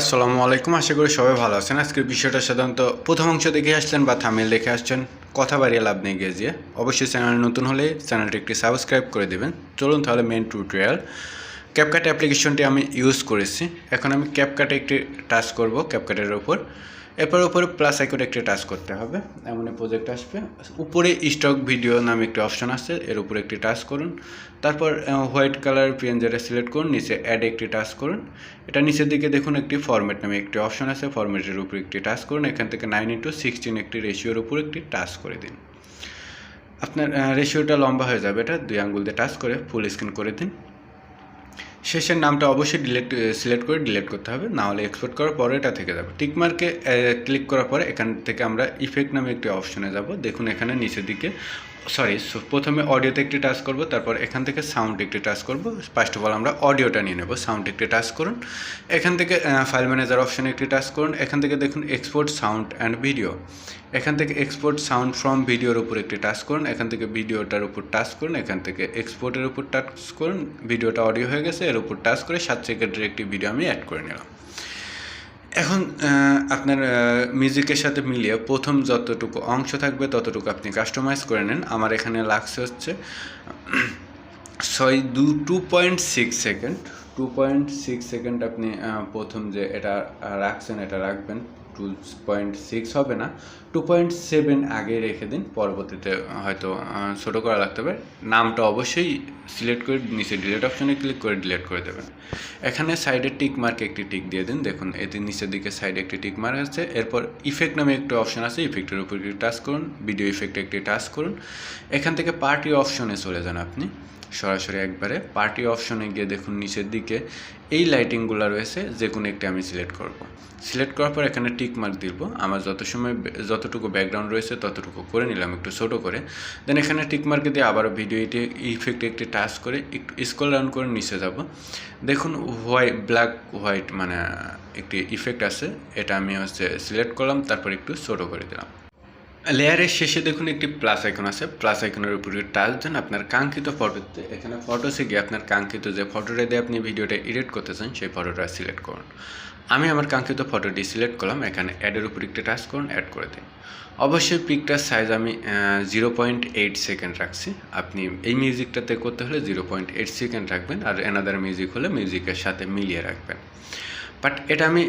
আসসালামু আলাইকুম। আশা করি সবাই ভালো আছেন। আজকের বিষয়টা সাধারণত প্রথম অংশ দেখে আসছেন বা থাম্বনেল দেখে আসছেন, কথা বাড়িয়ে লাভ নেই গিয়ে অবশ্যই চ্যানেল নতুন হলে চ্যানেলটি একটি সাবস্ক্রাইব করে দেবেন। চলুন তাহলে মেন টিউটোরিয়াল। ক্যাপকাট অ্যাপ্লিকেশনটি আমি ইউজ করেছি। এখন আমি ক্যাপকাটে একটি টাচ করব ক্যাপকাটের ওপর। এরপর উপরে প্লাস আইকনে একটি টাচ করতে হবে, এমন প্রজেক্ট আসবে। উপরে স্টক ভিডিও নামে একটি অপশন আছে, এর উপরে একটি টাচ করুন। তারপর হোয়াইট কালার পিএনজিটা সিলেক্ট করুন, নিচে অ্যাডে একটি টাচ করুন। এটা নিচের দিকে দেখুন একটি ফরম্যাট নামে একটি অপশন আছে, ফরম্যাটের উপরে একটি টাচ করুন। এখান থেকে 9:16 একটি রেশিওর উপর একটি টাচ করে দিন। আপনার রেশিওটা লম্বা হয়ে যাবে, এটা 2 আঙ্গুল দিয়ে টাচ করে ফুল স্ক্রিন করে দিন। শেষের নামটা অবশ্যই সিলেক্ট করে ডিলিট করতে হবে, না হলে এক্সপোর্ট করার পরে এটা থেকে যাবে। টিকমার্কে ক্লিক করার পরে এখান থেকে আমরা ইফেক্ট নামে একটি অপশনে যাব। দেখুন এখানে নিচের দিকে প্রথমে অডিওতে একটি টাচ করব, তারপর এখান থেকে সাউন্ড একটি টাচ করব। ফার্স্ট অফ অল আমরা অডিওটা নিয়ে নেব। সাউন্ড একটি টাচ করুন। এখান থেকে ফাইল ম্যানেজার অপশনে একটি টাচ করুন। এখান থেকে দেখুন এক্সপোর্ট সাউন্ড অ্যান্ড ভিডিও। এখান থেকে এক্সপোর্ট সাউন্ড ফ্রম ভিডিওর উপর একটি টাচ করুন। এখান থেকে ভিডিওটার উপর টাচ করুন। এখান থেকে এক্সপোর্টের উপর টাচ করুন। ভিডিওটা অডিও হয়ে গেছে, এর উপর টাচ করে 7 সেকেন্ডের একটি ভিডিও আমি অ্যাড করে নিলাম। এখন আপনার মিউজিকের সাথে মিলিয়ে প্রথম যতটুকু অংশ থাকবে ততটুকু আপনি কাস্টমাইজ করে নেন। আমার এখানে লাগছে হচ্ছে 2.6 সেকেন্ড। 2.6 সেকেন্ড আপনি প্রথম যে এটা রাখছেন এটা রাখবেন। 2.6 হবে না, 2.7 আগে রেখে দিন। পরবর্তীতে হয়তো ছোটো করা লাগতে পারে। নামটা অবশ্যই সিলেক্ট করে নিচে ডিলিট অপশনে ক্লিক করে ডিলিট করে দেবেন। এখানে সাইডে টিক মার্কে একটি টিক দিয়ে দিন। দেখুন এতে নিচের দিকে সাইডে একটি টিক মার্ক আছে। এরপর ইফেক্ট নামে একটি অপশন আছে, ইফেক্টের উপর একটি টাচ করুন। ভিডিও ইফেক্টে একটি টাচ করুন। এখান থেকে পার্টি অপশনে চলে যান। আপনি সরাসরি একবারে পার্টি অপশনে গিয়ে দেখুন নিচের দিকে এই লাইটিংগুলো রয়েছে, যে কোনো একটি আমি সিলেক্ট করব। সিলেক্ট করার পর এখানে টিক মার্ক দিব। আমার যতটুকু ব্যাকগ্রাউন্ড রয়েছে ততটুকু করে নিলাম একটু ছোটো করে। দেন এখানে টিক মার্কে দিয়ে আবার ভিডিও ইফেক্টে একটি টাচ করে একটু স্ক্রল ডাউন করে নিচে যাব। দেখুন ব্ল্যাক হোয়াইট মানে একটি ইফেক্ট আছে, এটা আমি সিলেক্ট করলাম, তারপর একটু ছোটো করে দিলাম। লেয়ারের শেষে দেখুন একটি প্লাস আইকন আছে, প্লাস আইকনের উপরে টাচ দেন। আপনার কাঙ্ক্ষিত ফটোতে এখানে ফটোসে গিয়ে আপনার কাঙ্ক্ষিত যে ফটোটা দিয়ে আপনি ভিডিওটা এডিট করতে চান সেই ফটোটা সিলেক্ট করুন। আমি আমার কাঙ্ক্ষিত ফটোটি সিলেক্ট করলাম। এখানে অ্যাডের উপর একটি টাচ করুন, অ্যাড করে দিন। অবশ্যই পিকটার সাইজ আমি 0.8 সেকেন্ড রাখছি। আপনি এই মিউজিকটাতে করতে হলে 0.8 সেকেন্ড রাখবেন, আর অ্যানাদার মিউজিক হলে মিউজিকের সাথে মিলিয়ে রাখবেন। বাট এটা আমি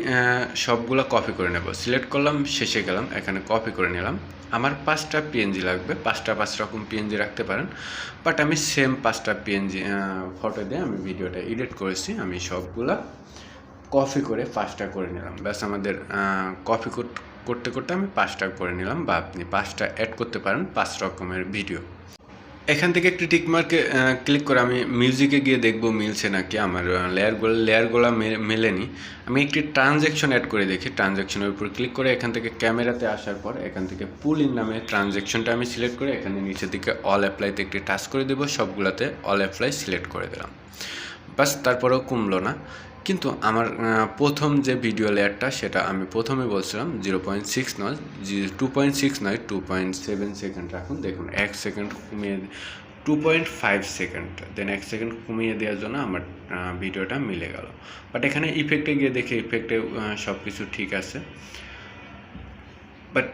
সবগুলো কপি করে নেব। সিলেক্ট করলাম, শেষে গেলাম, এখানে কপি করে নিলাম। আমার 5টা পিএনজি লাগবে। 5 রকম পিএনজি রাখতে পারেন, বাট আমি সেম 5টা পিএনজি ফটো দিয়ে আমি ভিডিওটা এডিট করেছি। আমি সবগুলা কপি করে 5টা করে নিলাম। ব্যাস আমাদের কপি করতে করতে আমি 5টা করে নিলাম, বা আপনি 5টা অ্যাড করতে পারেন 5 রকমের ভিডিও। এখান থেকে একটি টিকমার্কে ক্লিক করে আমি মিউজিকে গিয়ে দেখব মিলছে নাকি। আমার লেয়ারগুলো মেলেনি। আমি একটি ট্রানজ্যাকশন অ্যাড করে দেখি। ট্রানজ্যাকশনের উপর ক্লিক করে এখান থেকে ক্যামেরাতে আসার পর এখান থেকে পুল ইন নামে ট্রানজ্যাকশনটা আমি সিলেক্ট করে এখানে নিচের দিকে অল অ্যাপ্লাইতে একটি টাচ করে দেবো। সবগুলোতে অল অ্যাপ্লাই সিলেক্ট করে দিলাম। বাস, তারপরেও কমলো না। কিন্তু আমার প্রথম যে ভিডিও লেয়ারটা সেটা আমি প্রথমে বলছিলাম 0.6 নয়, 2.6 নয়, 2.7 সেকেন্ড রাখুন। দেখুন 1 সেকেন্ড কমিয়ে 2.5 সেকেন্ড, দেন 1 সেকেন্ড কমিয়ে দেওয়ার জন্য আমার ভিডিওটা মিলে গেল। বাট এখানে ইফেক্টে গিয়ে দেখে ইফেক্টে সব কিছু ঠিক আছে। বাট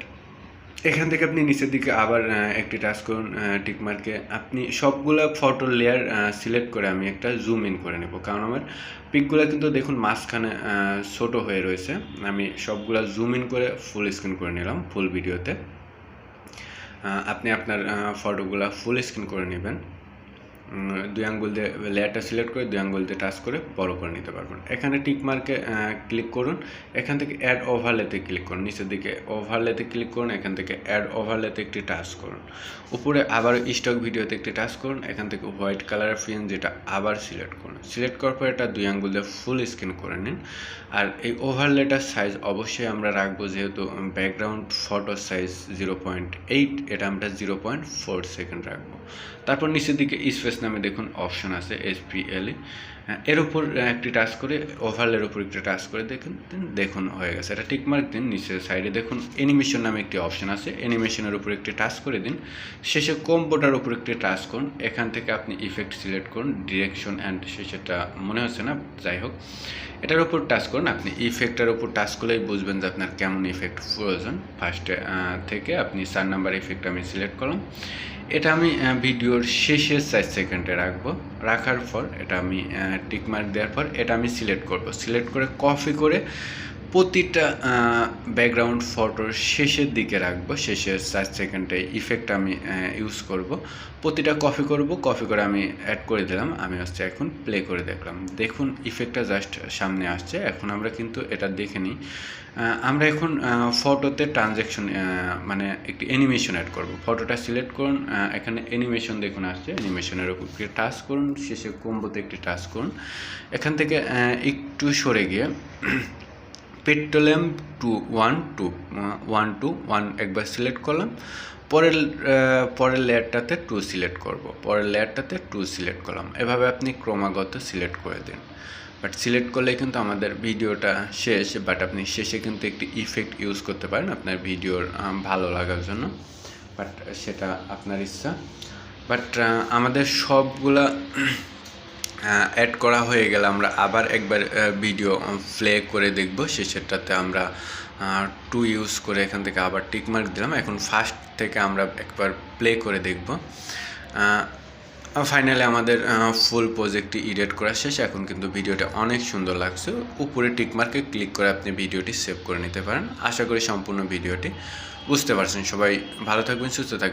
এখান থেকে আপনি নিচের দিকে আবার একটি টাচ করুন টিকমার্কে। আপনি সবগুলা ফটো লেয়ার সিলেক্ট করে আমি একটা জুম ইন করে নেব, কারণ আমার পিকগুলো কিন্তু দেখুন মাঝখানে ছোটো হয়ে রয়েছে। আমি সবগুলা জুম ইন করে ফুল স্ক্রিন করে নিলাম ফুল ভিডিওতে। আপনি আপনার ফটোগুলা ফুল স্ক্রিন করে নেবেন। 2 আঙ্গুল দিয়ে লেয়ারটা সিলেক্ট করে 2 আঙ্গুল দিয়ে টাচ করে বড় করে নিতে পারবেন। এখানে টিকমার্কে ক্লিক করুন। এখান থেকে অ্যাড ওভারলেতে ক্লিক করুন। নিচের দিকে ওভারলেতে ক্লিক করুন। এখান থেকে অ্যাড ওভারলেতে একটি টাচ করুন। উপরে আবার স্টক ভিডিওতে একটি টাচ করুন। এখান থেকে হোয়াইট কালারের ফিন যেটা আবার সিলেক্ট করুন। সিলেক্ট করার পর এটা 2 আঙ্গুল দিয়ে ফুল স্ক্রিন করে নিন। আর এই ওভারলেটার সাইজ অবশ্যই আমরা রাখবো, যেহেতু ব্যাকগ্রাউন্ড ফটো সাইজ 0.8, এটা আমরা 0.4 সেকেন্ড রাখবো। তারপর নিচের দিকে স্পেস নামে দেখুন অপশন আছে SPLE, এর উপর একটি টাচ করে ওভারলের উপর একটি টাচ করে দেখুন হয়ে গেছে। এটা টিকমার্ক দিন। নিচের সাইডে দেখুন অ্যানিমেশন নামে একটি অপশন আছে, অ্যানিমেশনের উপর একটি টাচ করে দিন। শেষে কম্বোটার উপর একটি টাচ করুন। এখান থেকে আপনি ইফেক্ট সিলেক্ট করুন, ডিরেকশন অ্যান্ড শেষেটা মনে হচ্ছে না, যাই হোক এটার উপর টাচ করুন। আপনি ইফেক্টের উপর টাচ করলেই বুঝবেন যে আপনার কেমন ইফেক্ট প্রয়োজন। ফার্স্টে থেকে আপনি 4 নাম্বার ইফেক্ট আমি সিলেক্ট করলাম। এটা আমি ভিডিওর শেষে 4 সেকেন্ডে রাখবো। রাখার পর এটা আমি টিকমার্ক দেওয়ার পর এটা আমি সিলেক্ট করব। সিলেক্ট করে কপি করে প্রতিটা ব্যাকগ্রাউন্ড ফটোর শেষের দিকে রাখবো। শেষের 4 সেকেন্ডে ইফেক্ট আমি ইউজ করব। প্রতিটা কপি করব, কপি করে আমি অ্যাড করে দিলাম। আমি এখন প্লে করে দেখলাম, দেখুন ইফেক্টটা জাস্ট সামনে আসছে। এখন আমরা কিন্তু এটা দেখে নিই। আমরা এখন ফটোতে ট্রানজ্যাকশন মানে একটি অ্যানিমেশন অ্যাড করব। ফটোটা সিলেক্ট করুন, এখানে অ্যানিমেশন দেখুন আসছে, অ্যানিমেশনের উপর একটি টাচ করুন, শেষে কম্বোতে একটি টাচ করুন। এখান থেকে একটু সরে গিয়ে পেট্রোলিয়াম 1 একবার সিলেক্ট করলাম। পরের লেয়ারটাতে 2 সিলেক্ট করব। পরের লেয়ারটাতে 2 সিলেক্ট করলাম। এভাবে আপনি ক্রমাগত সিলেক্ট করে দিন। বাট সিলেক্ট করলে কিন্তু আমাদের ভিডিওটা শেষ। বাট আপনি শেষে কিন্তু একটি ইফেক্ট ইউজ করতে পারেন আপনার ভিডিওর ভালো লাগার জন্য, বাট সেটা আপনার ইচ্ছা। বাট আমাদের সবগুলা অ্যাড করা হয়ে গেলে আমরা আবার একবার ভিডিও প্লে করে দেখব। শেষেরটাতে আমরা 2 ইউজ করে এখান থেকে আবার টিকমার্ক দিলাম। এখন ফার্স্ট থেকে আমরা একবার প্লে করে দেখব। ফাইনালি আমাদের ফুল প্রজেক্টটি এডিট করা শেষ। এখন কিন্তু ভিডিওটা অনেক সুন্দর লাগছে। উপরে টিকমার্কে ক্লিক করে আপনি ভিডিওটি সেভ করে নিতে পারেন। আশা করি সম্পূর্ণ ভিডিওটি বুঝতে পারছেন। সবাই ভালো থাকবেন, সুস্থ থাকবেন।